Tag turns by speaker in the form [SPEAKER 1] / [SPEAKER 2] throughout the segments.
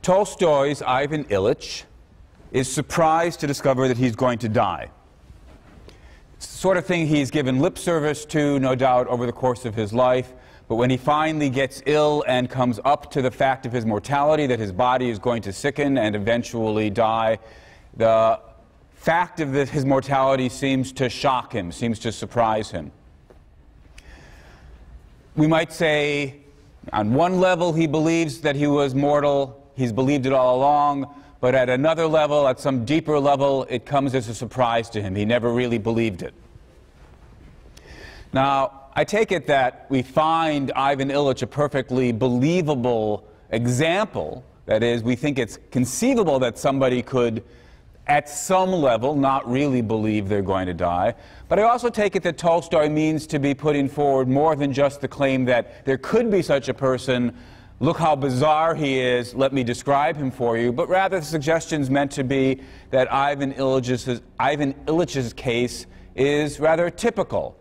[SPEAKER 1] Tolstoy's Ivan Ilyich is surprised to discover that he's going to die. It's the sort of thing he's given lip service to, no doubt, over the course of his life. But when he finally gets ill and comes up to the fact of his mortality, that his body is going to sicken and eventually die, the fact of his mortality seems to shock him, seems to surprise him. We might say, on one level, he believes that he was mortal. He's believed it all along. But at another level, at some deeper level, it comes as a surprise to him. He never really believed it. Now, I take it that we find Ivan Ilyich a perfectly believable example. That is, we think it's conceivable that somebody could, at some level, not really believe they're going to die. But I also take it that Tolstoy means to be putting forward more than just the claim that there could be such a person. Look how bizarre he is, let me describe him for you. But rather, the suggestion's meant to be that Ivan Ilyich's case is rather typical.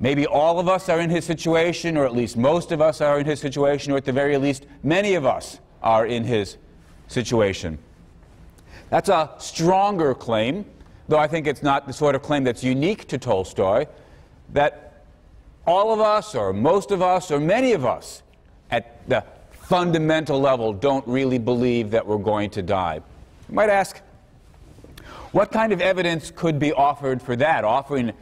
[SPEAKER 1] Maybe all of us are in his situation, or at least most of us are in his situation, or at the very least, many of us are in his situation. That's a stronger claim, though I think it's not the sort of claim that's unique to Tolstoy, that all of us, or most of us, or many of us, at the fundamental level, don't really believe that we're going to die. You might ask, what kind of evidence could be offered for that? Offering,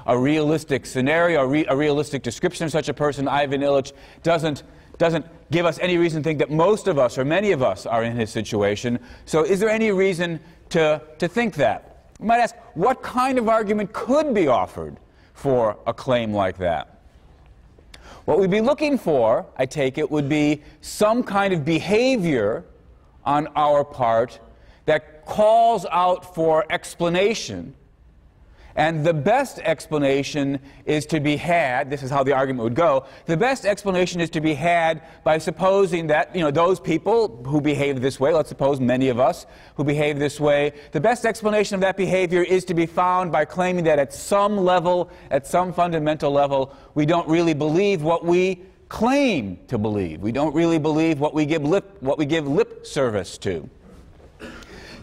[SPEAKER 1] a realistic scenario, a realistic description of such a person. Ivan Ilyich doesn't give us any reason to think that most of us or many of us are in his situation. So is there any reason to think that? You might ask, what kind of argument could be offered for a claim like that? What we'd be looking for, I take it, would be some kind of behavior on our part that calls out for explanation. And the best explanation is to be had, this is how the argument would go, the best explanation is to be had by supposing that, those people who behave this way, let's suppose many of us who behave this way, the best explanation of that behavior is to be found by claiming that at some level, at some fundamental level, we don't really believe what we claim to believe. We don't really believe what we give lip service to.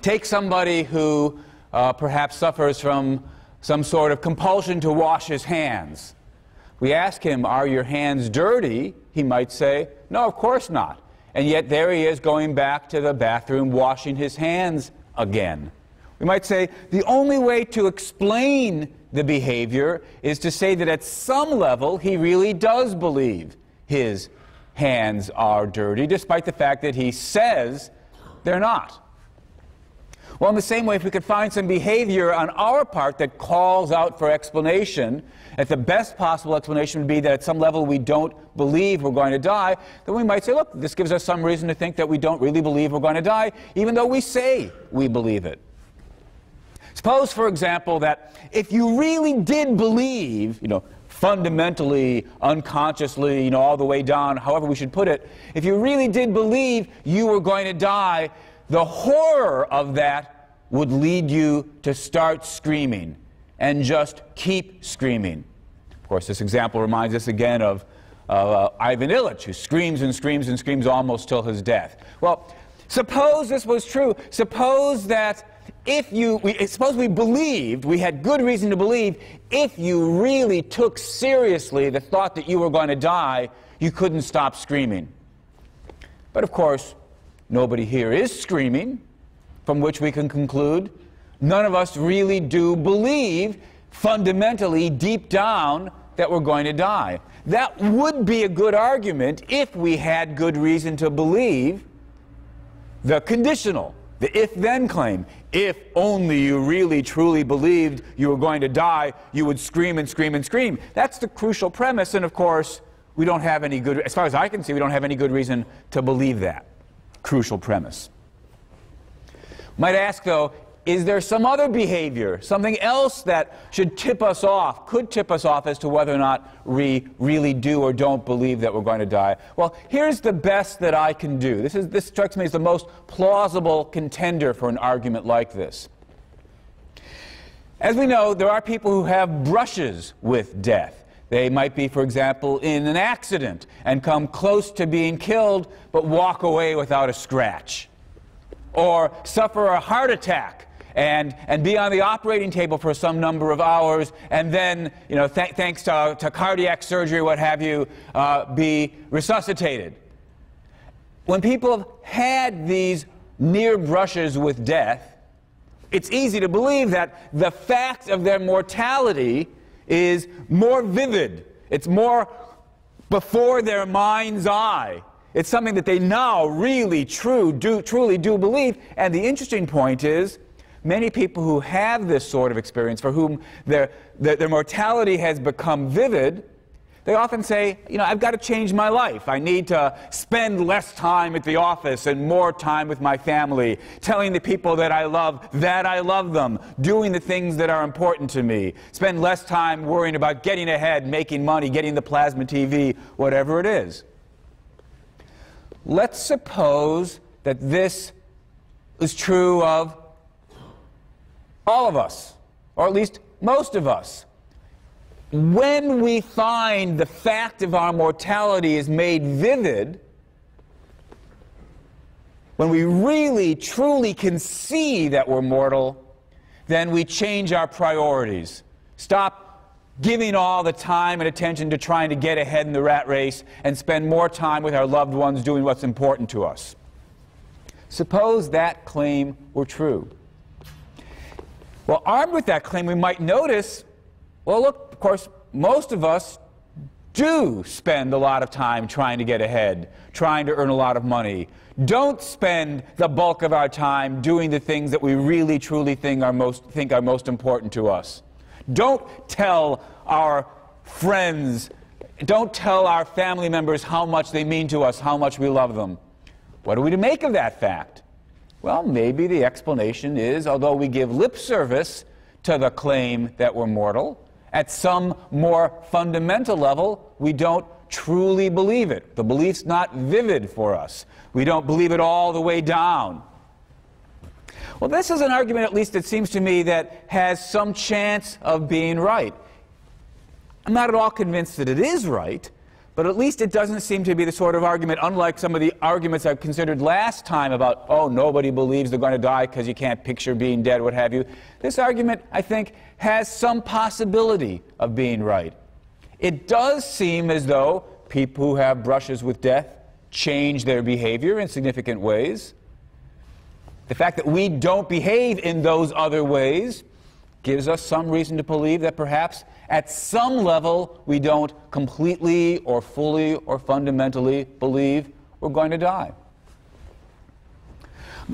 [SPEAKER 1] Take somebody who perhaps suffers from some sort of compulsion to wash his hands. We ask him, are your hands dirty? He might say, no, of course not. And yet there he is going back to the bathroom, washing his hands again. We might say, the only way to explain the behavior is to say that at some level he really does believe his hands are dirty, despite the fact that he says they're not. Well, in the same way, if we could find some behavior on our part that calls out for explanation, that the best possible explanation would be that at some level we don't believe we're going to die, then we might say, look, this gives us some reason to think that we don't really believe we're going to die, even though we say we believe it. Suppose, for example, that if you really did believe, fundamentally, unconsciously, all the way down, however we should put it, if you really did believe you were going to die, the horror of that would lead you to start screaming and just keep screaming. Of course, this example reminds us again of Ivan Ilyich, who screams and screams and screams almost till his death. Well, suppose this was true. Suppose that suppose we believed, we had good reason to believe, if you really took seriously the thought that you were going to die, you couldn't stop screaming. But of course, nobody here is screaming, from which we can conclude none of us really do believe, fundamentally, deep down, that we're going to die. That would be a good argument if we had good reason to believe the conditional, the if-then claim. If only you really, truly believed you were going to die, you would scream and scream and scream. That's the crucial premise, and of course, we don't have any good, as far as I can see, we don't have any good reason to believe that crucial premise. Might ask, though, is there some other behavior, something else that should tip us off, could tip us off as to whether or not we really do or don't believe that we're going to die? Well, here's the best that I can do. This strikes me as the most plausible contender for an argument like this. As we know, there are people who have brushes with death. They might be, for example, in an accident and come close to being killed, but walk away without a scratch. Or suffer a heart attack and be on the operating table for some number of hours, and then, thanks to cardiac surgery, what have you, be resuscitated. When people have had these near brushes with death, it's easy to believe that the fact of their mortality is more vivid. It's more before their mind's eye. It's something that they now really truly do believe. And the interesting point is, many people who have this sort of experience, for whom their mortality has become vivid, they often say, I've got to change my life. I need to spend less time at the office and more time with my family, telling the people that I love them, doing the things that are important to me, spend less time worrying about getting ahead, making money, getting the plasma TV, whatever it is. Let's suppose that this is true of all of us, or at least most of us. When we find the fact of our mortality is made vivid, when we really, truly can see that we're mortal, then we change our priorities. Stop giving all the time and attention to trying to get ahead in the rat race and spend more time with our loved ones doing what's important to us. Suppose that claim were true. Well, armed with that claim, we might notice, well, look, of course, most of us do spend a lot of time trying to get ahead, trying to earn a lot of money. Don't spend the bulk of our time doing the things that we really, truly think are most important to us. Don't tell our friends, don't tell our family members how much they mean to us, how much we love them. What are we to make of that fact? Well, maybe the explanation is, although we give lip service to the claim that we're mortal, at some more fundamental level, we don't truly believe it. The belief's not vivid for us. We don't believe it all the way down. Well, this is an argument, at least it seems to me, that has some chance of being right. I'm not at all convinced that it is right, but at least it doesn't seem to be the sort of argument, unlike some of the arguments I've considered last time about, oh, nobody believes they're going to die because you can't picture being dead, what have you. This argument, I think, has some possibility of being right. It does seem as though people who have brushes with death change their behavior in significant ways. The fact that we don't behave in those other ways gives us some reason to believe that perhaps at some level we don't completely or fully or fundamentally believe we're going to die.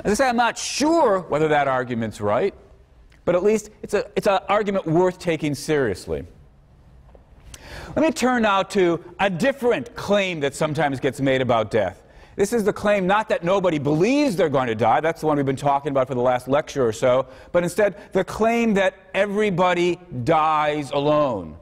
[SPEAKER 1] As I say, I'm not sure whether that argument's right, but at least it's an argument worth taking seriously. Let me turn now to a different claim that sometimes gets made about death. This is the claim not that nobody believes they're going to die, that's the one we've been talking about for the last lecture or so, but instead the claim that everybody dies alone.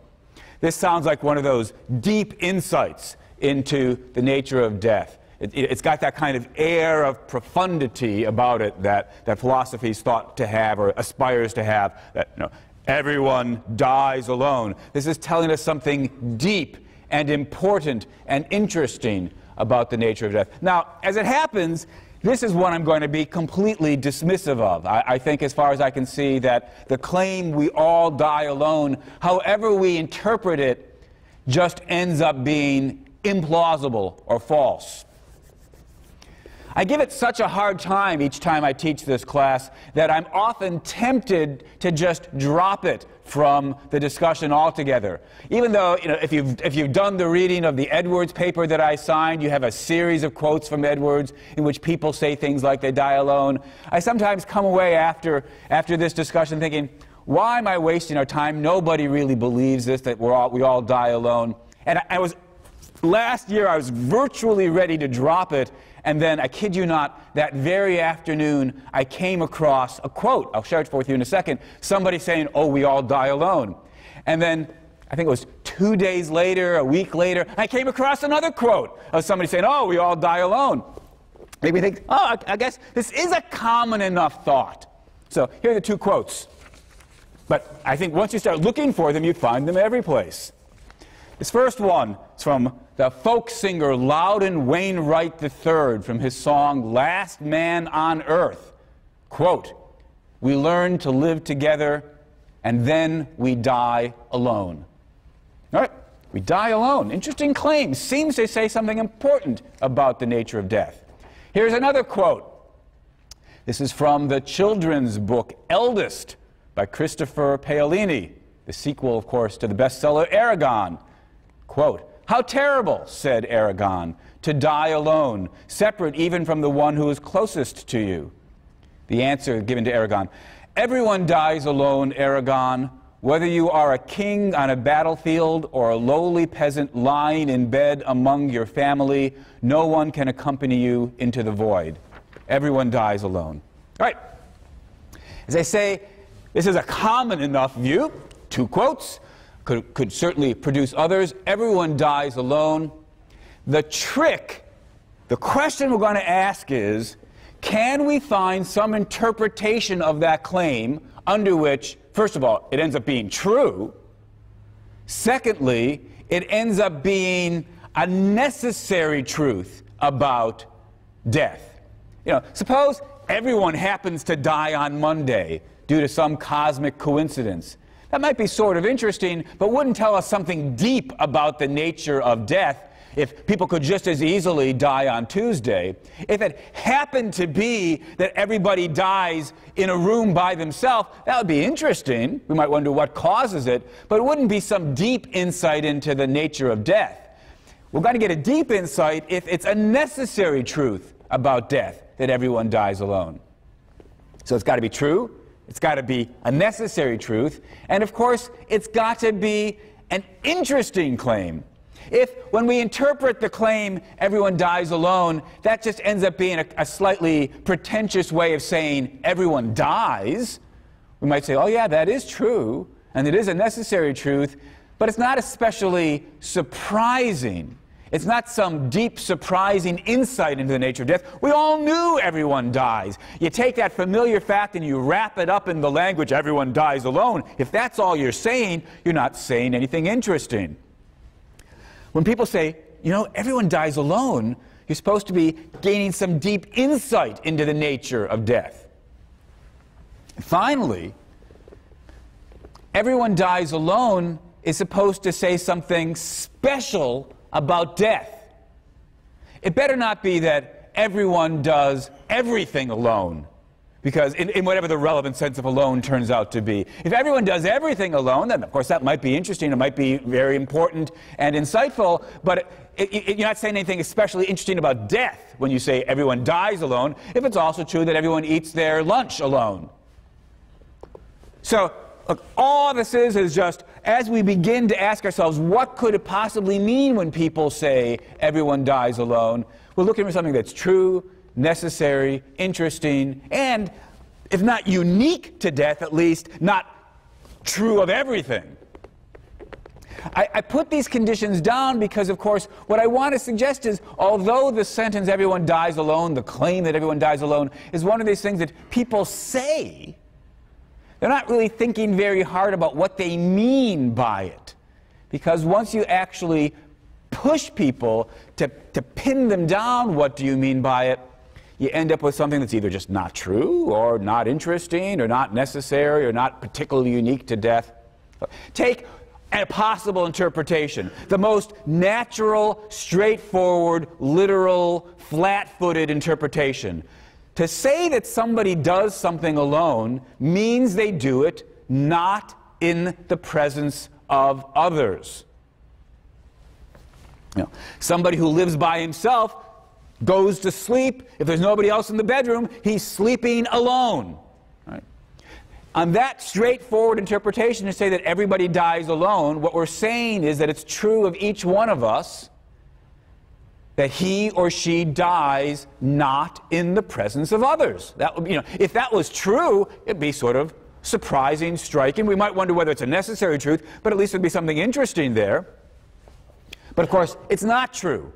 [SPEAKER 1] This sounds like one of those deep insights into the nature of death. It's got that kind of air of profundity about it that philosophy's thought to have or aspires to have, that everyone dies alone. This is telling us something deep and important and interesting about the nature of death. Now, as it happens, this is one I'm going to be completely dismissive of. I think, as far as I can see, that the claim we all die alone, however we interpret it, just ends up being implausible or false. I give it such a hard time each time I teach this class that I'm often tempted to just drop it from the discussion altogether. Even though, if you've done the reading of the Edwards paper that I signed, you have a series of quotes from Edwards in which people say things like they die alone. I sometimes come away after this discussion thinking, why am I wasting our time? Nobody really believes this, that we all die alone. And last year I was virtually ready to drop it. And then, I kid you not, that very afternoon, I came across a quote. I'll share it with you in a second. Somebody saying, oh, we all die alone. And then, I think it was 2 days later, a week later, I came across another quote of somebody saying, oh, we all die alone. Made me think, oh, I guess this is a common enough thought. So, here are the two quotes. But I think once you start looking for them, you find them every place. This first one is from the folk singer Loudon Wainwright III from his song Last Man on Earth. Quote, "We learn to live together and then we die alone." All right, we die alone. Interesting claim. Seems to say something important about the nature of death. Here's another quote. This is from the children's book Eldest by Christopher Paolini, the sequel, of course, to the bestseller Aragon. Quote, "How terrible," said Aragon, "to die alone, separate even from the one who is closest to you." The answer given to Aragon, "Everyone dies alone, Aragon, whether you are a king on a battlefield or a lowly peasant lying in bed among your family, no one can accompany you into the void. Everyone dies alone." All right. As I say, this is a common enough view. Two quotes. Could certainly produce others. Everyone dies alone. The trick, the question we're going to ask is, can we find some interpretation of that claim under which, first of all, it ends up being true. Secondly, it ends up being a necessary truth about death. You know, suppose everyone happens to die on Monday due to some cosmic coincidence. That might be sort of interesting, but wouldn't tell us something deep about the nature of death if people could just as easily die on Tuesday. If it happened to be that everybody dies in a room by themselves, that would be interesting. We might wonder what causes it, but it wouldn't be some deep insight into the nature of death. We're going to get a deep insight if it's a necessary truth about death that everyone dies alone. So it's got to be true. It's got to be a necessary truth. And of course, it's got to be an interesting claim. If, when we interpret the claim, everyone dies alone, that just ends up being a slightly pretentious way of saying everyone dies, we might say, oh yeah, that is true, and it is a necessary truth, but it's not especially surprising. It's not some deep, surprising insight into the nature of death. We all knew everyone dies. You take that familiar fact and you wrap it up in the language, everyone dies alone. If that's all you're saying, you're not saying anything interesting. When people say, you know, everyone dies alone, you're supposed to be gaining some deep insight into the nature of death. Finally, everyone dies alone is supposed to say something special about death. It better not be that everyone does everything alone, because in whatever the relevant sense of alone turns out to be. If everyone does everything alone, then of course that might be interesting, it might be very important and insightful, but you're not saying anything especially interesting about death when you say everyone dies alone, if it's also true that everyone eats their lunch alone. So, look, all this is just, as we begin to ask ourselves, what could it possibly mean when people say everyone dies alone, we're looking for something that's true, necessary, interesting, and, if not unique to death, at least not true of everything. I put these conditions down because, of course, what I want to suggest is, although the sentence everyone dies alone, the claim that everyone dies alone, is one of these things that people say, they're not really thinking very hard about what they mean by it. Because once you actually push people to pin them down, what do you mean by it, you end up with something that's either just not true, or not interesting, or not necessary, or not particularly unique to death. Take a possible interpretation, the most natural, straightforward, literal, flat-footed interpretation. To say that somebody does something alone means they do it not in the presence of others. You know, somebody who lives by himself goes to sleep. If there's nobody else in the bedroom, he's sleeping alone. Right? On that straightforward interpretation, to say that everybody dies alone, what we're saying is that it's true of each one of us that he or she dies not in the presence of others. That would, you know, if that was true, it'd be sort of surprising, striking. We might wonder whether it's a necessary truth, but at least there'd be something interesting there. But of course, it's not true.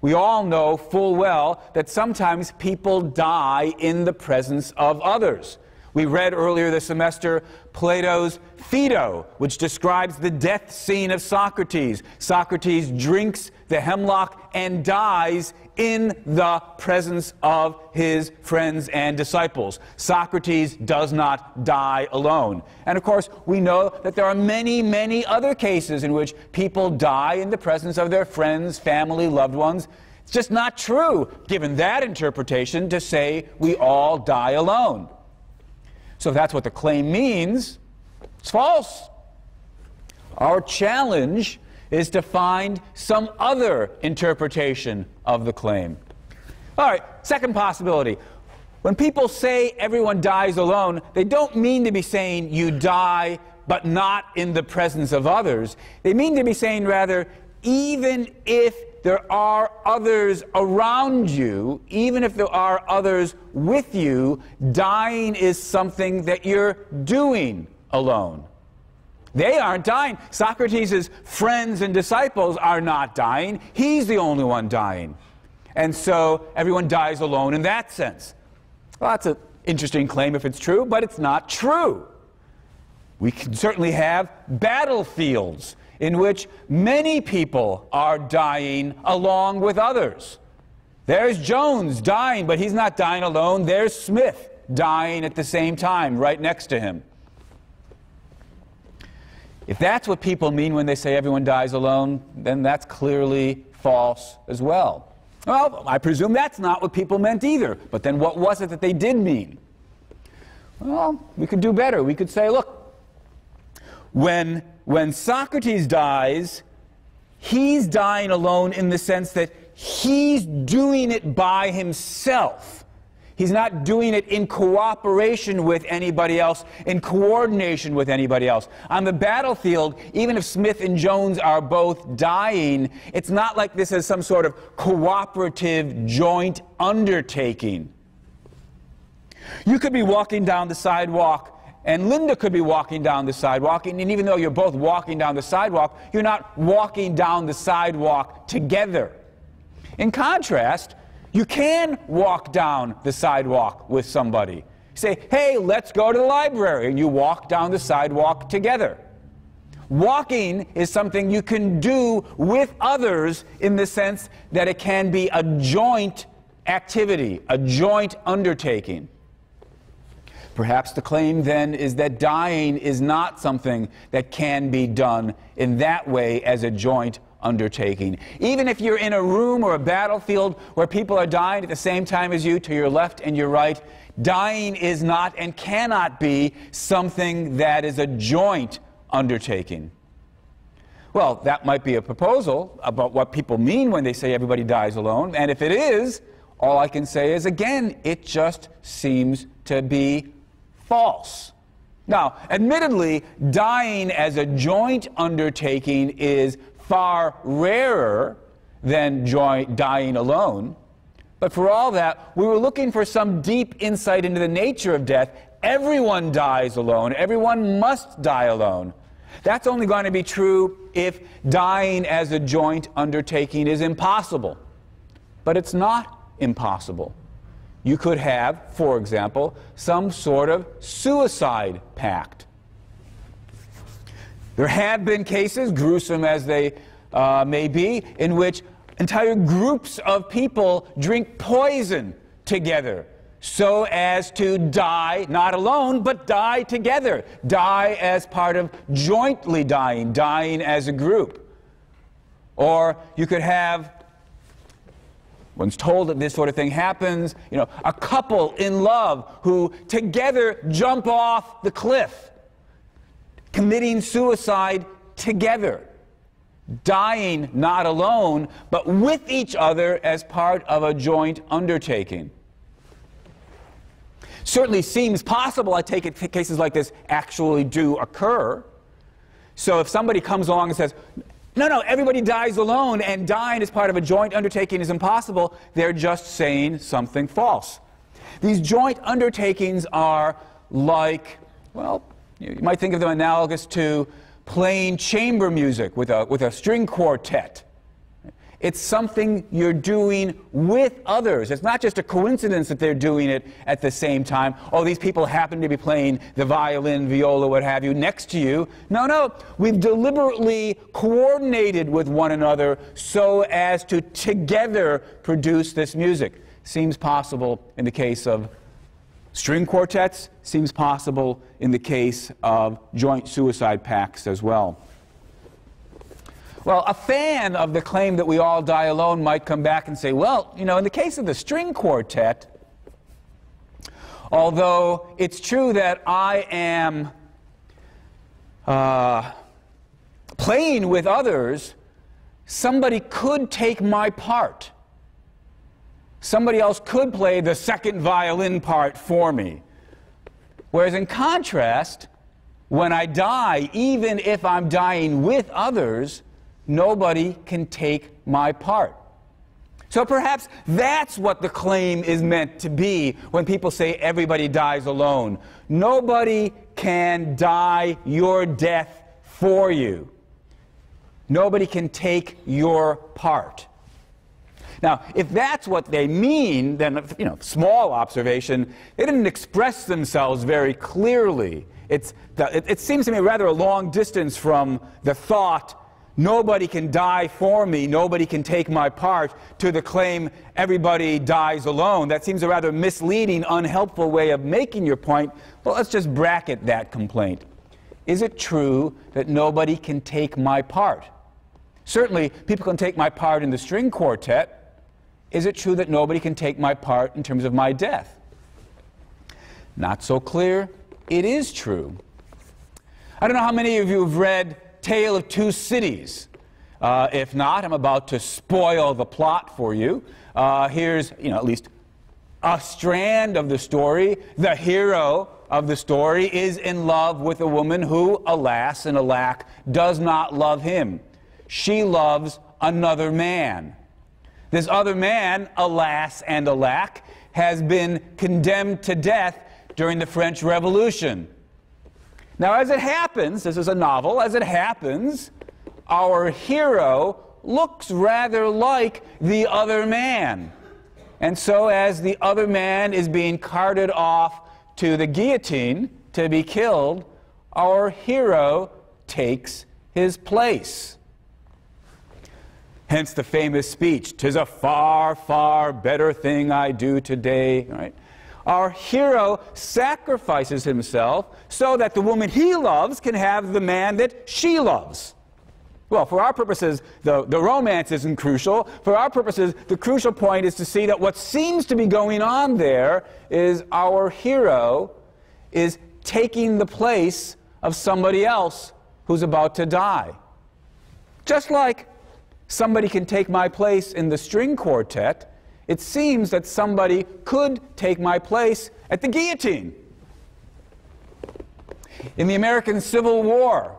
[SPEAKER 1] We all know full well that sometimes people die in the presence of others. We read earlier this semester Plato's Phaedo, which describes the death scene of Socrates. Socrates drinks the hemlock and dies in the presence of his friends and disciples. Socrates does not die alone. And of course, we know that there are many, many other cases in which people die in the presence of their friends, family, loved ones. It's just not true, given that interpretation, to say we all die alone. So if that's what the claim means, it's false. Our challenge is to find some other interpretation of the claim. All right, second possibility. When people say everyone dies alone, they don't mean to be saying you die but not in the presence of others. They mean to be saying, rather, even if there are others around you, even if there are others with you, dying is something that you're doing alone. They aren't dying. Socrates' friends and disciples are not dying. He's the only one dying. And so everyone dies alone in that sense. Well, that's an interesting claim if it's true, but it's not true. We can certainly have battlefields in which many people are dying along with others. There's Jones dying, but he's not dying alone. There's Smith dying at the same time, right next to him. If that's what people mean when they say everyone dies alone, then that's clearly false as well. Well, I presume that's not what people meant either. But then what was it that they did mean? Well, we could do better. We could say, look, when Socrates dies, he's dying alone in the sense that he's doing it by himself. He's not doing it in cooperation with anybody else, in coordination with anybody else. On the battlefield, even if Smith and Jones are both dying, it's not like this is some sort of cooperative joint undertaking. You could be walking down the sidewalk, and Linda could be walking down the sidewalk, and even though you're both walking down the sidewalk, you're not walking down the sidewalk together. In contrast, you can walk down the sidewalk with somebody. You say, hey, let's go to the library, and you walk down the sidewalk together. Walking is something you can do with others in the sense that it can be a joint activity, a joint undertaking. Perhaps the claim then is that dying is not something that can be done in that way as a joint undertaking. Even if you're in a room or a battlefield where people are dying at the same time as you, to your left and your right, dying is not and cannot be something that is a joint undertaking. Well, that might be a proposal about what people mean when they say everybody dies alone, and if it is, all I can say is, again, it just seems to be false. Now, admittedly, dying as a joint undertaking is far rarer than dying alone. But for all that, we were looking for some deep insight into the nature of death. Everyone dies alone. Everyone must die alone. That's only going to be true if dying as a joint undertaking is impossible. But it's not impossible. You could have, for example, some sort of suicide pact. There have been cases, gruesome as they may be, in which entire groups of people drink poison together so as to die, not alone, but die together. Die as part of jointly dying, dying as a group. Or you could have, one's told that this sort of thing happens, a couple in love who together jump off the cliff, committing suicide together, dying not alone, but with each other as part of a joint undertaking. Certainly seems possible. I take it cases like this actually do occur. So if somebody comes along and says, no, everybody dies alone, and dying as part of a joint undertaking is impossible, they're just saying something false. These joint undertakings are like, well, you might think of them analogous to playing chamber music with a string quartet. It's something you're doing with others. It's not just a coincidence that they're doing it at the same time. Oh, these people happen to be playing the violin, viola, what have you, next to you. No, no. We've deliberately coordinated with one another so as to together produce this music. Seems possible in the case of string quartets, seems possible in the case of joint suicide pacts as well. Well, a fan of the claim that we all die alone might come back and say, well, you know, in the case of the string quartet, although it's true that I am playing with others, somebody could take my part. Somebody else could play the second violin part for me. Whereas in contrast, when I die, even if I'm dying with others, nobody can take my part. So perhaps that's what the claim is meant to be when people say everybody dies alone. Nobody can die your death for you. Nobody can take your part. Now, if that's what they mean, then, you know, small observation, they didn't express themselves very clearly. It seems to me rather a long distance from the thought, nobody can die for me, nobody can take my part, to the claim everybody dies alone. That seems a rather misleading, unhelpful way of making your point. Well, let's just bracket that complaint. Is it true that nobody can take my part? Certainly, people can take my part in the string quartet. Is it true that nobody can take my part in terms of my death? Not so clear. It is true. I don't know how many of you have read Tale of Two Cities. If not, I'm about to spoil the plot for you. Here's, you know, at least a strand of the story. The hero of the story is in love with a woman who, alas and alack, does not love him. She loves another man. This other man, alas and alack, has been condemned to death during the French Revolution. Now, as it happens, this is a novel, as it happens, our hero looks rather like the other man. And so as the other man is being carted off to the guillotine to be killed, our hero takes his place. Hence the famous speech, "'Tis a far, far better thing I do today." Right? Our hero sacrifices himself so that the woman he loves can have the man that she loves. Well, for our purposes, the romance isn't crucial. For our purposes, the crucial point is to see that what seems to be going on there is our hero is taking the place of somebody else who's about to die. Just like somebody can take my place in the string quartet, it seems that somebody could take my place at the guillotine. In the American Civil War,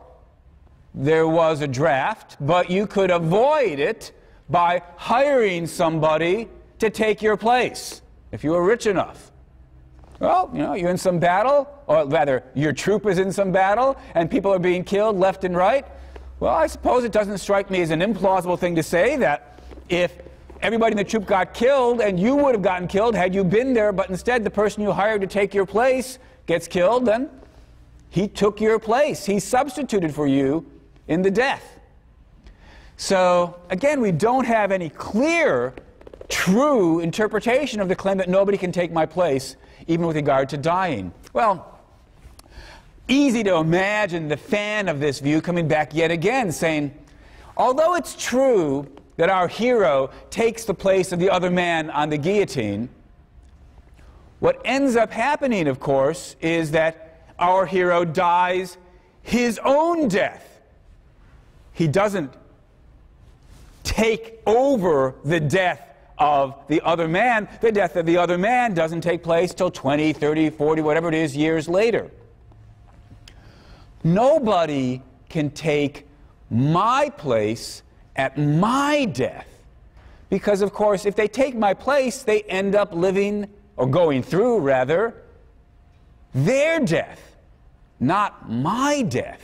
[SPEAKER 1] there was a draft, but you could avoid it by hiring somebody to take your place, if you were rich enough. Well, you know, you're in some battle, or rather, your troop is in some battle, and people are being killed left and right. Well, I suppose it doesn't strike me as an implausible thing to say that if everybody in the troop got killed and you would have gotten killed had you been there, but instead the person you hired to take your place gets killed, then he took your place. He substituted for you in the death. So, again, we don't have any clear, true interpretation of the claim that nobody can take my place, even with regard to dying. Well, easy to imagine the fan of this view coming back yet again, saying, although it's true that our hero takes the place of the other man on the guillotine, what ends up happening, of course, is that our hero dies his own death. He doesn't take over the death of the other man. The death of the other man doesn't take place till 20, 30, 40, whatever it is, years later. Nobody can take my place at my death. Because, of course, if they take my place, they end up living, or going through, rather, their death, not my death.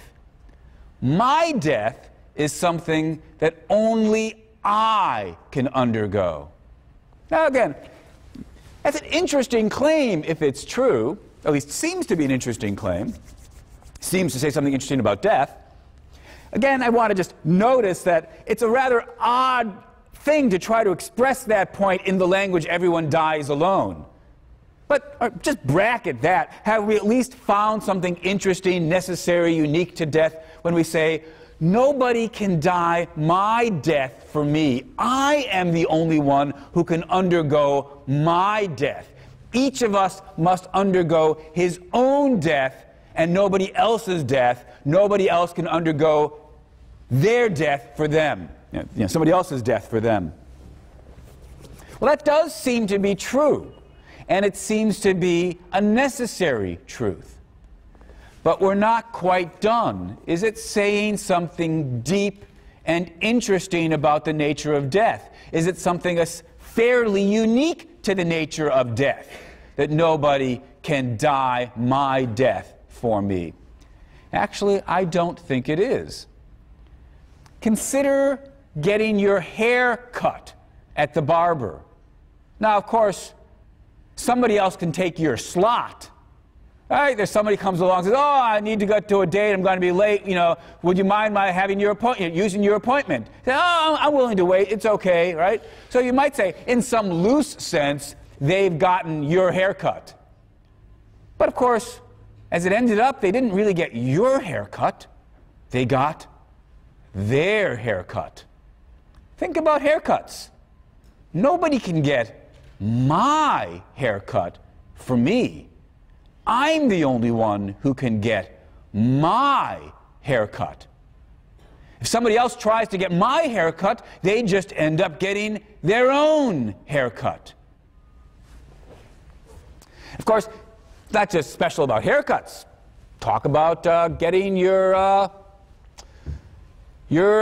[SPEAKER 1] My death is something that only I can undergo. Now again, that's an interesting claim if it's true, at least seems to be an interesting claim. Seems to say something interesting about death. Again, I want to just notice that it's a rather odd thing to try to express that point in the language everyone dies alone. But just bracket that. Have we at least found something interesting, necessary, unique to death when we say, nobody can die my death for me. I am the only one who can undergo my death. Each of us must undergo his own death and nobody else's death. Nobody else can undergo their death for them. Somebody else's death for them. Well, that does seem to be true, and it seems to be a necessary truth. But we're not quite done. Is it saying something deep and interesting about the nature of death? Is it something fairly unique to the nature of death, that nobody can die my death for me? Actually, I don't think it is. Consider getting your hair cut at the barber. Now, of course, somebody else can take your slot. All right, there's somebody comes along and says, oh, I need to go to a date, I'm going to be late, would you mind my having your appointment, using your appointment? Say, oh, I'm willing to wait, it's okay, right? So you might say, in some loose sense, they've gotten your haircut. But of course, as it ended up, they didn't really get your haircut, they got their haircut. Think about haircuts. Nobody can get my haircut for me. I'm the only one who can get my haircut. If somebody else tries to get my haircut, they just end up getting their own haircut. Of course, it's not just special about haircuts. Talk about getting your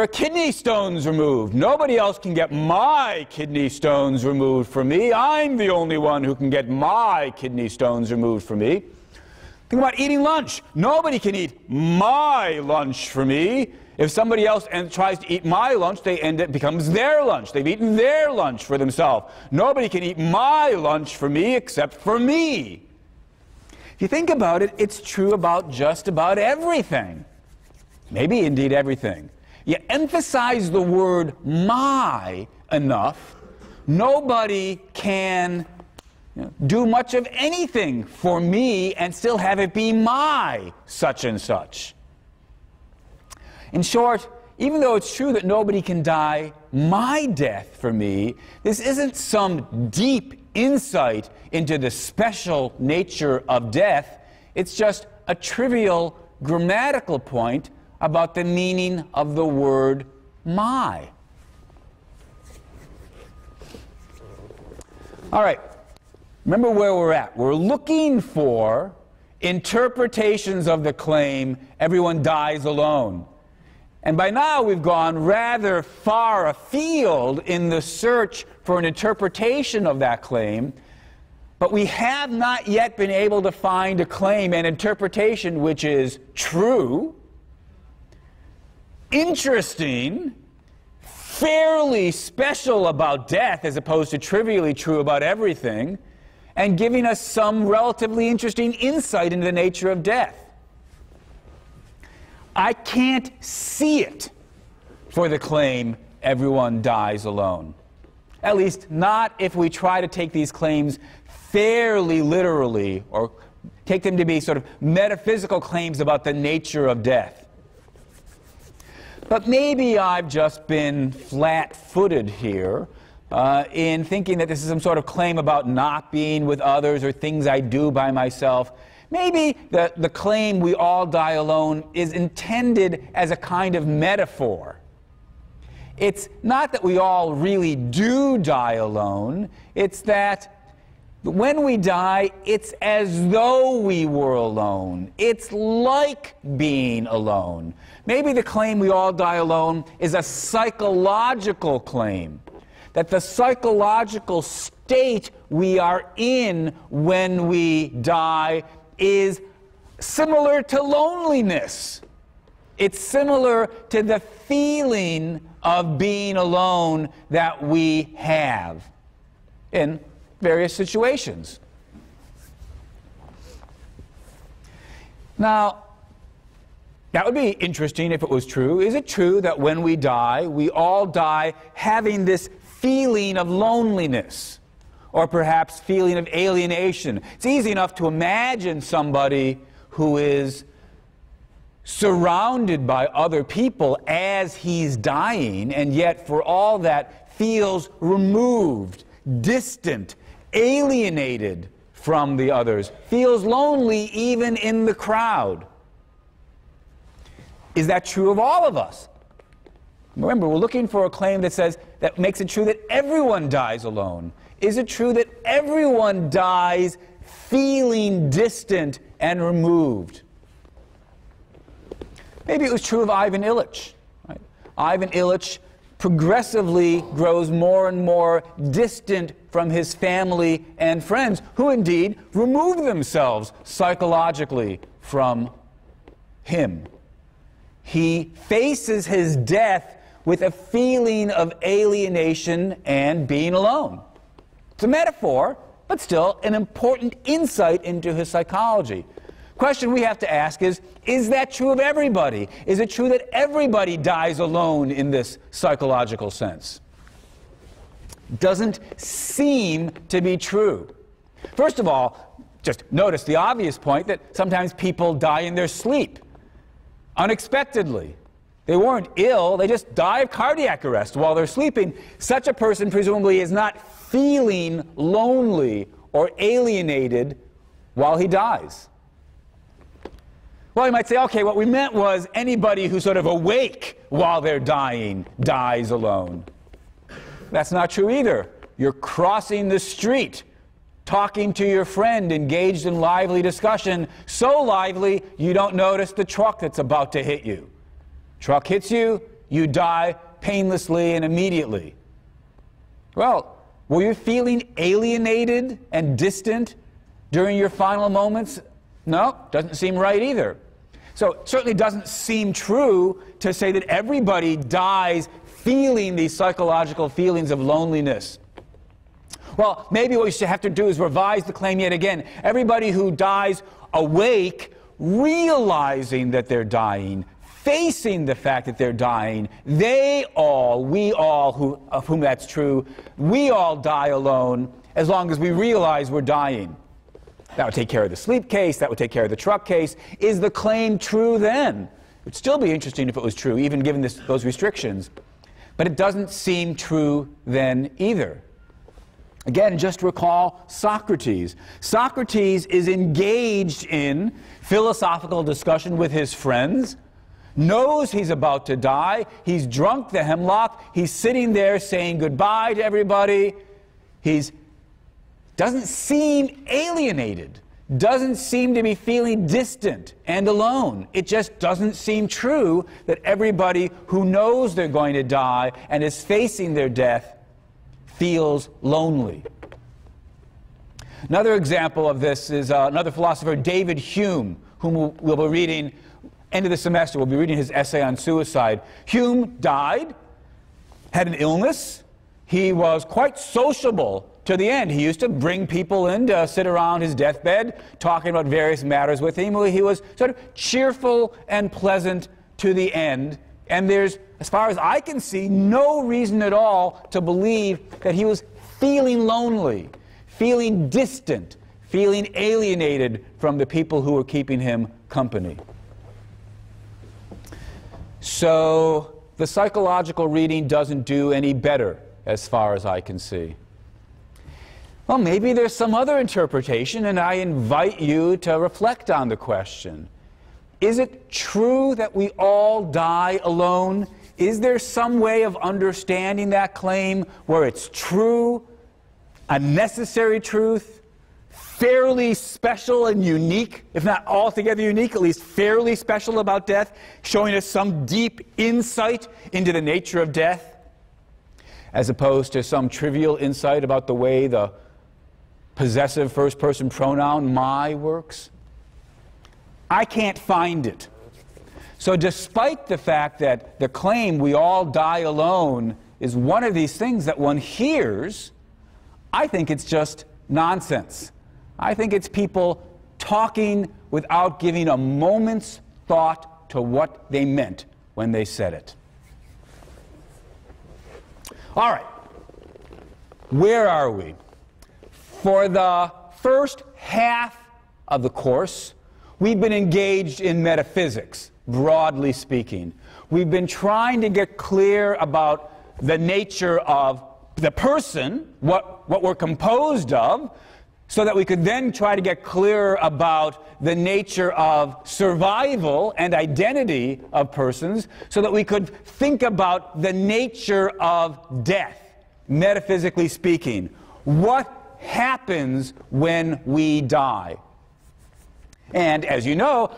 [SPEAKER 1] kidney stones removed. Nobody else can get my kidney stones removed for me. I'm the only one who can get my kidney stones removed for me. Think about eating lunch. Nobody can eat my lunch for me. If somebody else tries to eat my lunch, it becomes their lunch. They've eaten their lunch for themselves. Nobody can eat my lunch for me except for me. If you think about it, it's true about just about everything. Maybe indeed everything. You emphasize the word my enough, nobody can do much of anything for me and still have it be my such and such. In short, even though it's true that nobody can die my death for me, this isn't some deep insight into the special nature of death. It's just a trivial grammatical point about the meaning of the word my. All right, remember where we're at. We're looking for interpretations of the claim, everyone dies alone. And by now we've gone rather far afield in the search for an interpretation of that claim, but we have not yet been able to find a claim, an interpretation which is true, interesting, fairly special about death as opposed to trivially true about everything, and giving us some relatively interesting insight into the nature of death. I can't see it for the claim, everyone dies alone. At least not if we try to take these claims fairly literally, or take them to be sort of metaphysical claims about the nature of death. But maybe I've just been flat-footed here in thinking that this is some sort of claim about not being with others or things I do by myself. Maybe the claim we all die alone is intended as a kind of metaphor. It's not that we all really do die alone. It's that when we die, it's as though we were alone. It's like being alone. Maybe the claim we all die alone is a psychological claim, that the psychological state we are in when we die is similar to loneliness. It's similar to the feeling of being alone that we have in various situations. Now, that would be interesting if it was true. Is it true that when we die, we all die having this feeling of loneliness, or perhaps feeling of alienation? It's easy enough to imagine somebody who is surrounded by other people as he's dying, and yet for all that feels removed, distant, alienated from the others, feels lonely even in the crowd. Is that true of all of us? Remember, we're looking for a claim that makes it true that everyone dies alone. Is it true that everyone dies feeling distant and removed? Maybe it was true of Ivan Illich. Right? Ivan Illich progressively grows more and more distant from his family and friends, who indeed remove themselves psychologically from him. He faces his death with a feeling of alienation and being alone. It's a metaphor, but still an important insight into his psychology. Question we have to ask is that true of everybody? Is it true that everybody dies alone in this psychological sense? Doesn't seem to be true. First of all, just notice the obvious point that sometimes people die in their sleep, unexpectedly. They weren't ill, they just die of cardiac arrest while they're sleeping. Such a person presumably is not feeling lonely or alienated while he dies. Well, you might say, okay, what we meant was anybody who's sort of awake while they're dying dies alone. That's not true either. You're crossing the street, talking to your friend, engaged in lively discussion, so lively you don't notice the truck that's about to hit you. Truck hits you, you die painlessly and immediately. Well, were you feeling alienated and distant during your final moments? No, doesn't seem right either. So it certainly doesn't seem true to say that everybody dies feeling these psychological feelings of loneliness. Well, maybe what we should have to do is revise the claim yet again. Everybody who dies awake, realizing that they're dying, facing the fact that they're dying, we all, of whom that's true, we all die alone as long as we realize we're dying. That would take care of the sleep case, that would take care of the truck case. Is the claim true then? It would still be interesting if it was true, even given those restrictions. But it doesn't seem true then either. Again, just recall Socrates. Socrates is engaged in philosophical discussion with his friends, knows he's about to die, he's drunk the hemlock, he's sitting there saying goodbye to everybody. Doesn't seem alienated, doesn't seem to be feeling distant and alone. It just doesn't seem true that everybody who knows they're going to die and is facing their death feels lonely. Another example of this is another philosopher, David Hume, whom we'll be reading end of the semester. We'll be reading his essay on suicide. Hume died, had an illness. He was quite sociable to the end. He used to bring people in to sit around his deathbed, talking about various matters with him. He was sort of cheerful and pleasant to the end. And there's, as far as I can see, no reason at all to believe that he was feeling lonely, feeling distant, feeling alienated from the people who were keeping him company. So the psychological reading doesn't do any better, as far as I can see. Well, maybe there's some other interpretation, and I invite you to reflect on the question. Is it true that we all die alone? Is there some way of understanding that claim where it's true, a necessary truth, fairly special and unique, if not altogether unique, at least fairly special about death, showing us some deep insight into the nature of death, as opposed to some trivial insight about the way the possessive first-person pronoun my works? I can't find it. So despite the fact that the claim we all die alone is one of these things that one hears, I think it's just nonsense. I think it's people talking without giving a moment's thought to what they meant when they said it. All right, where are we? For the first half of the course, we've been engaged in metaphysics, broadly speaking. We've been trying to get clear about the nature of the person, what we're composed of, so that we could then try to get clearer about the nature of survival and identity of persons, so that we could think about the nature of death, metaphysically speaking. What happens when we die? And as you know,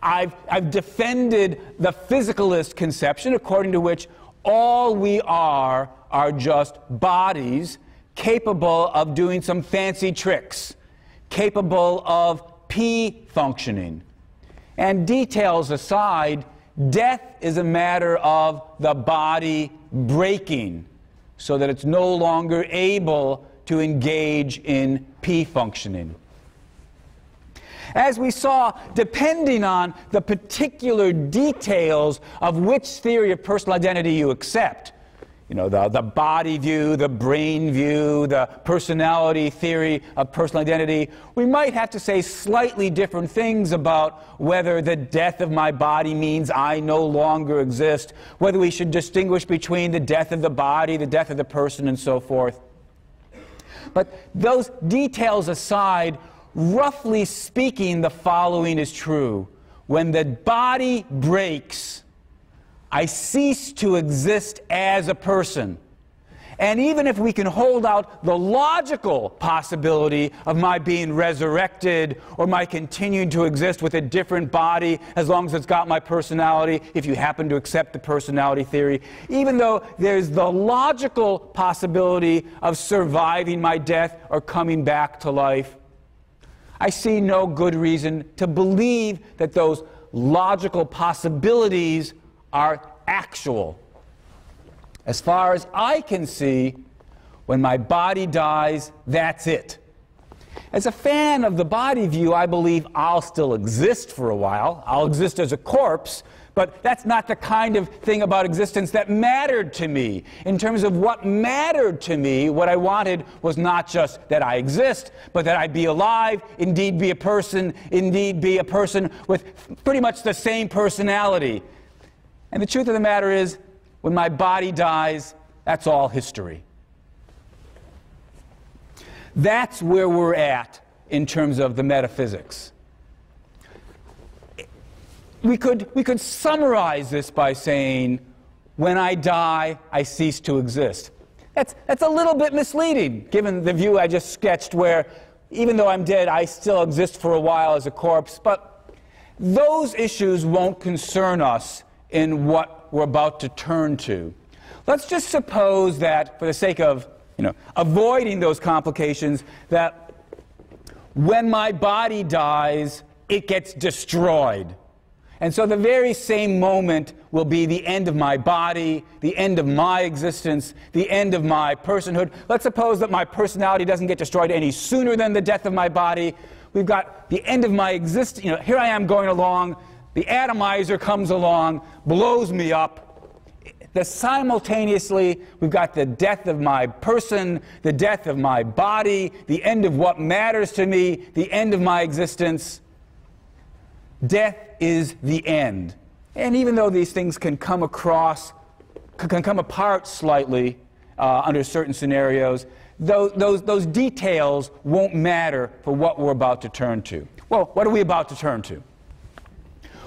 [SPEAKER 1] I've defended the physicalist conception according to which all we are just bodies capable of doing some fancy tricks, capable of P-functioning. And details aside, death is a matter of the body breaking so that it's no longer able to engage in P-functioning. As we saw, depending on the particular details of which theory of personal identity you accept, you know, the body view, the brain view, the personality theory of personal identity, we might have to say slightly different things about whether the death of my body means I no longer exist, whether we should distinguish between the death of the body, the death of the person, and so forth. But those details aside, roughly speaking, the following is true. When the body breaks, I cease to exist as a person. And even if we can hold out the logical possibility of my being resurrected or my continuing to exist with a different body as long as it's got my personality, if you happen to accept the personality theory, even though there's the logical possibility of surviving my death or coming back to life, I see no good reason to believe that those logical possibilities are actual. As far as I can see, when my body dies, that's it. As a fan of the body view, I believe I'll still exist for a while. I'll exist as a corpse, but that's not the kind of thing about existence that mattered to me. In terms of what mattered to me, what I wanted was not just that I exist, but that I be alive, indeed be a person with pretty much the same personality. And the truth of the matter is, when my body dies, that's all history. That's where we're at in terms of the metaphysics. We could summarize this by saying, when I die, I cease to exist. That's a little bit misleading, given the view I just sketched, where even though I'm dead, I still exist for a while as a corpse. But those issues won't concern us in what we're about to turn to. Let's just suppose that, for the sake of avoiding those complications, that when my body dies, it gets destroyed. And so the very same moment will be the end of my body, the end of my existence, the end of my personhood. Let's suppose that my personality doesn't get destroyed any sooner than the death of my body. We've got the end of my existence. Here I am going along. The atomizer comes along, blows me up. Simultaneously, we've got the death of my person, the death of my body, the end of what matters to me, the end of my existence. Death is the end. And even though these things can come apart slightly under certain scenarios, those details won't matter for what we're about to turn to. Well, what are we about to turn to?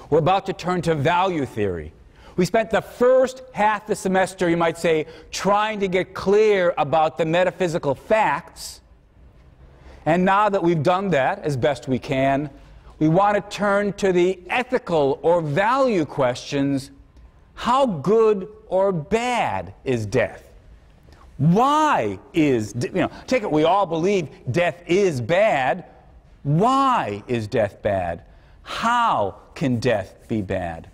[SPEAKER 1] We're about to turn to value theory. We spent the first half of the semester, you might say, trying to get clear about the metaphysical facts. And now that we've done that as best we can, we want to turn to the ethical or value questions. How good or bad is death? Why is, take it we all believe death is bad. Why is death bad? How can death be bad?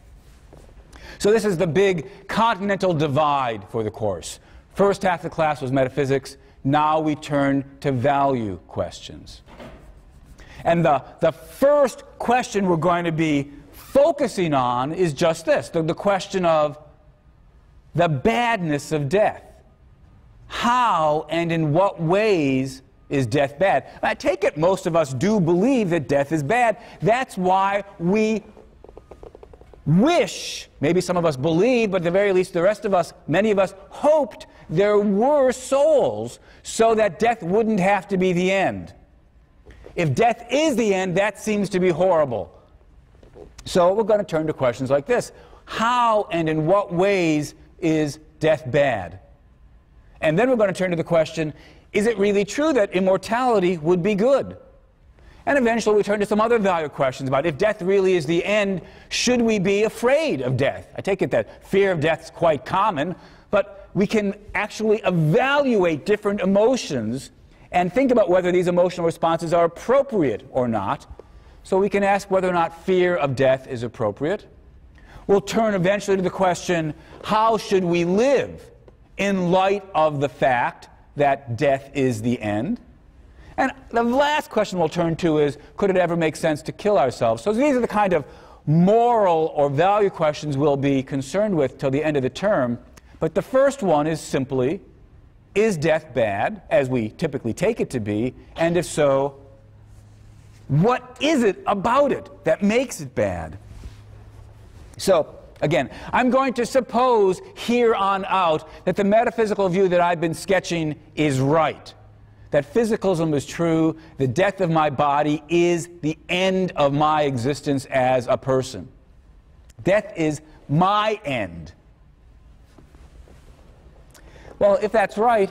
[SPEAKER 1] So this is the big continental divide for the course. First half of the class was metaphysics. Now we turn to value questions. And the first question we're going to be focusing on is just this, the question of the badness of death. How and in what ways is death bad? I take it most of us do believe that death is bad. That's why we wish, maybe some of us believe, but at the very least the rest of us, many of us hoped there were souls so that death wouldn't have to be the end. If death is the end, that seems to be horrible. So we're going to turn to questions like this. How and in what ways is death bad? And then we're going to turn to the question, is it really true that immortality would be good? And eventually we turn to some other value questions about if death really is the end, should we be afraid of death? I take it that fear of death is quite common, but we can actually evaluate different emotions and think about whether these emotional responses are appropriate or not. So we can ask whether or not fear of death is appropriate. We'll turn eventually to the question, how should we live in light of the fact that death is the end? And the last question we'll turn to is, could it ever make sense to kill ourselves? So these are the kind of moral or value questions we'll be concerned with till the end of the term. But the first one is simply, is death bad, as we typically take it to be? And if so, what is it about it that makes it bad? So, again, I'm going to suppose here on out that the metaphysical view that I've been sketching is right. That physicalism is true, the death of my body is the end of my existence as a person. Death is my end. Well, if that's right,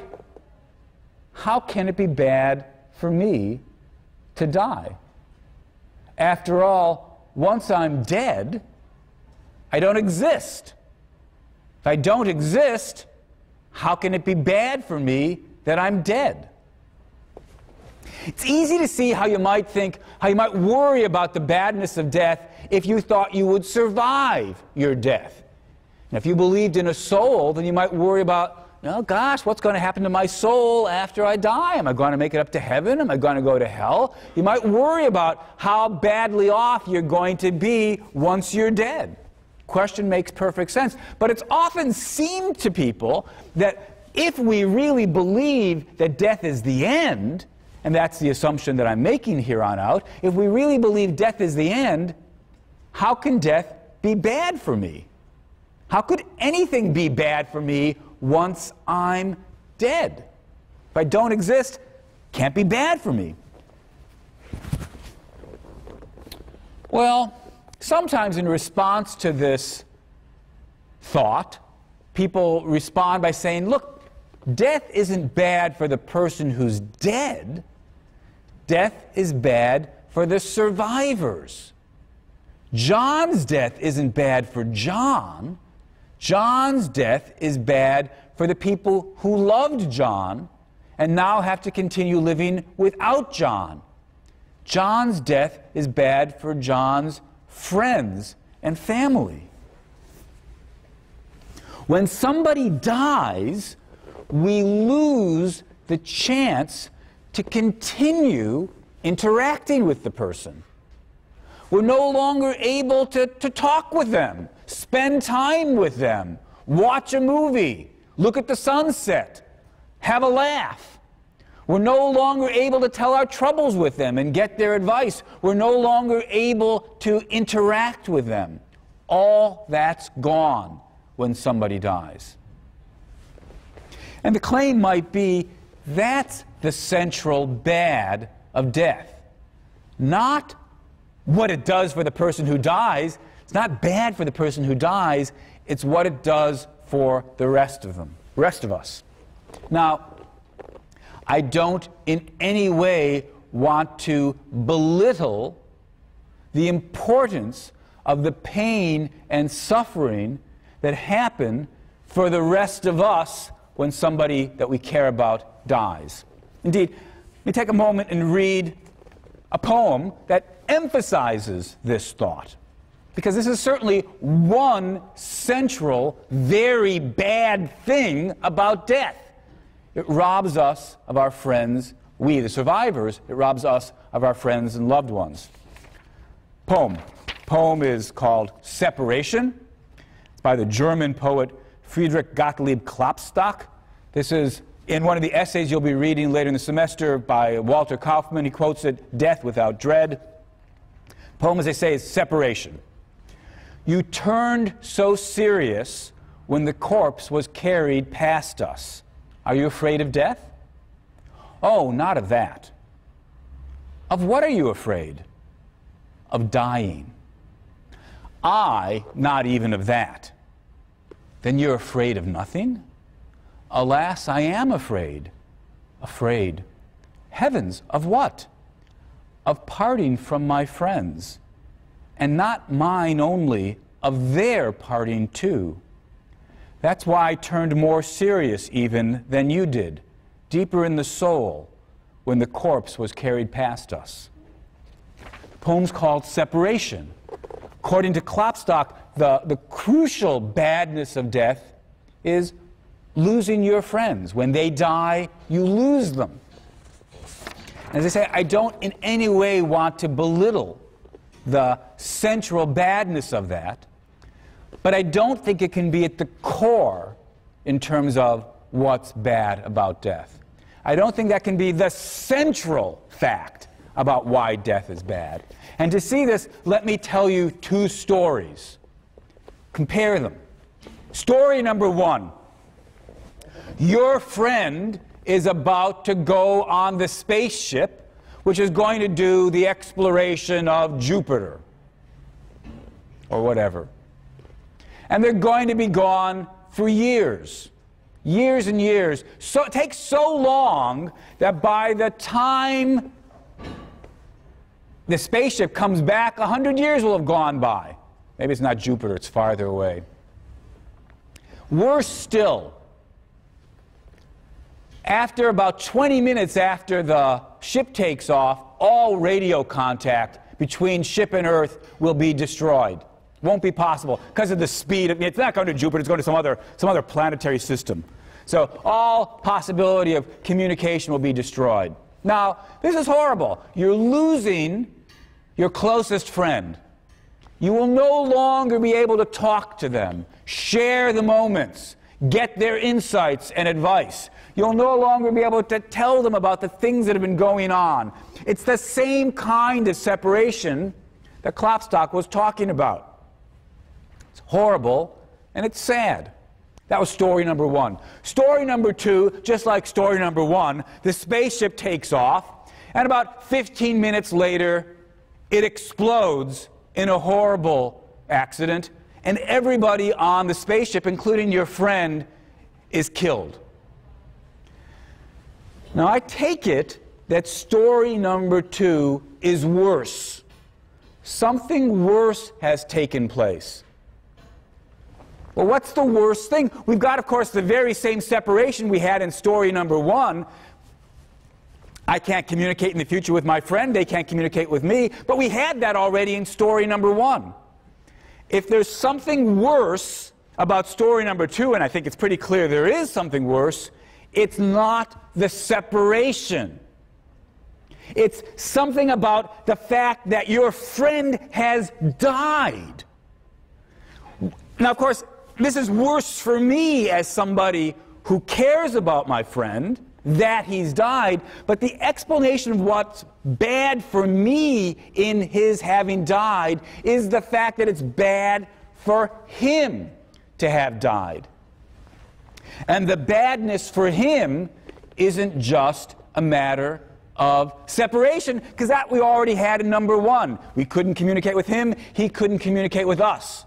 [SPEAKER 1] how can it be bad for me to die? After all, once I'm dead, I don't exist. If I don't exist, how can it be bad for me that I'm dead? It's easy to see how you might worry about the badness of death if you thought you would survive your death. And if you believed in a soul, then you might worry about, oh gosh, what's going to happen to my soul after I die? Am I going to make it up to heaven? Am I going to go to hell? You might worry about how badly off you're going to be once you're dead. Question makes perfect sense. But it's often seemed to people that if we really believe that death is the end, and that's the assumption that I'm making here on out, if we really believe death is the end, how can death be bad for me? How could anything be bad for me once I'm dead? If I don't exist, it can't be bad for me. Well, sometimes in response to this thought, people respond by saying, look, death isn't bad for the person who's dead. Death is bad for the survivors. John's death isn't bad for John. John's death is bad for the people who loved John and now have to continue living without John. John's death is bad for John's friends and family. When somebody dies, we lose the chance to continue interacting with the person. We're no longer able to talk with them, spend time with them, watch a movie, look at the sunset, have a laugh. We're no longer able to tell our troubles with them and get their advice. We're no longer able to interact with them. All that's gone when somebody dies. And the claim might be that's the central bad of death. Not what it does for the person who dies. It's not bad for the person who dies. It's what it does for the rest of us. Now, I don't in any way want to belittle the importance of the pain and suffering that happen for the rest of us when somebody that we care about dies. Indeed, let me take a moment and read a poem that emphasizes this thought. because this is certainly one central, very bad thing about death. It robs us of our friends, we, the survivors, it robs us of our friends and loved ones. Poem is called Separation. It's by the German poet Friedrich Gottlieb Klopstock. This is in one of the essays you'll be reading later in the semester by Walter Kaufmann. He quotes it, "Death without dread." Poem, as they say, is separation. You turned so serious when the corpse was carried past us. Are you afraid of death? Oh, not of that. Of what are you afraid? Of dying. I, not even of that. Then you're afraid of nothing? Alas, I am afraid. Afraid. Heavens, of what? Of parting from my friends, and not mine only, of their parting too. That's why I turned more serious even than you did, deeper in the soul, when the corpse was carried past us. The poem's called Separation. According to Klopstock, the crucial badness of death is losing your friends. When they die, you lose them. As I say, I don't in any way want to belittle the central badness of that, but I don't think it can be at the core in terms of what's bad about death. I don't think that can be the central fact about why death is bad. And to see this, let me tell you two stories. Compare them. Story number one. Your friend is about to go on the spaceship which is going to do the exploration of Jupiter or whatever. And they're going to be gone for years. Years and years. So it takes so long that by the time the spaceship comes back, 100 years will have gone by. Maybe it's not Jupiter, it's farther away. Worse still, after about 20 minutes after the ship takes off, all radio contact between ship and Earth will be destroyed. Won't be possible because of the speed. It's not going to Jupiter, it's going to some other planetary system. So all possibility of communication will be destroyed. Now, this is horrible. You're losing your closest friend. You will no longer be able to talk to them, share the moments, get their insights and advice. You'll no longer be able to tell them about the things that have been going on. It's the same kind of separation that Klopstock was talking about. It's horrible and it's sad. That was story number one. Story number two, just like story number one, the spaceship takes off, and about 15 minutes later, it explodes in a horrible accident, and everybody on the spaceship, including your friend, is killed. Now, I take it that story number two is worse. Something worse has taken place. Well, what's the worst thing? We've got, of course, the very same separation we had in story number one. I can't communicate in the future with my friend, they can't communicate with me, but we had that already in story number one. If there's something worse about story number two, and I think it's pretty clear there is something worse, it's not the separation. It's something about the fact that your friend has died. Now, of course, this is worse for me as somebody who cares about my friend, that he's died, but the explanation of what's bad for me in his having died is the fact that it's bad for him to have died. And the badness for him isn't just a matter of separation, because that we already had in number one. We couldn't communicate with him, he couldn't communicate with us.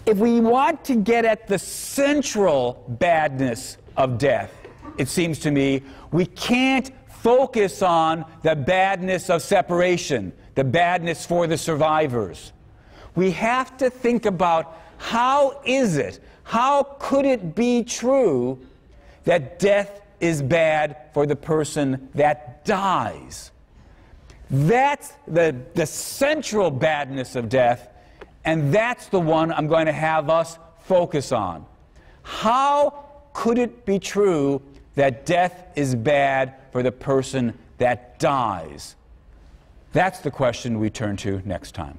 [SPEAKER 1] If we want to get at the central badness of death, it seems to me, we can't focus on the badness of separation, the badness for the survivors. We have to think about how is it, how could it be true that death is bad for the person that dies? That's the central badness of death, and that's the one I'm going to have us focus on. How could it be true that death is bad for the person that dies? That's the question we turn to next time.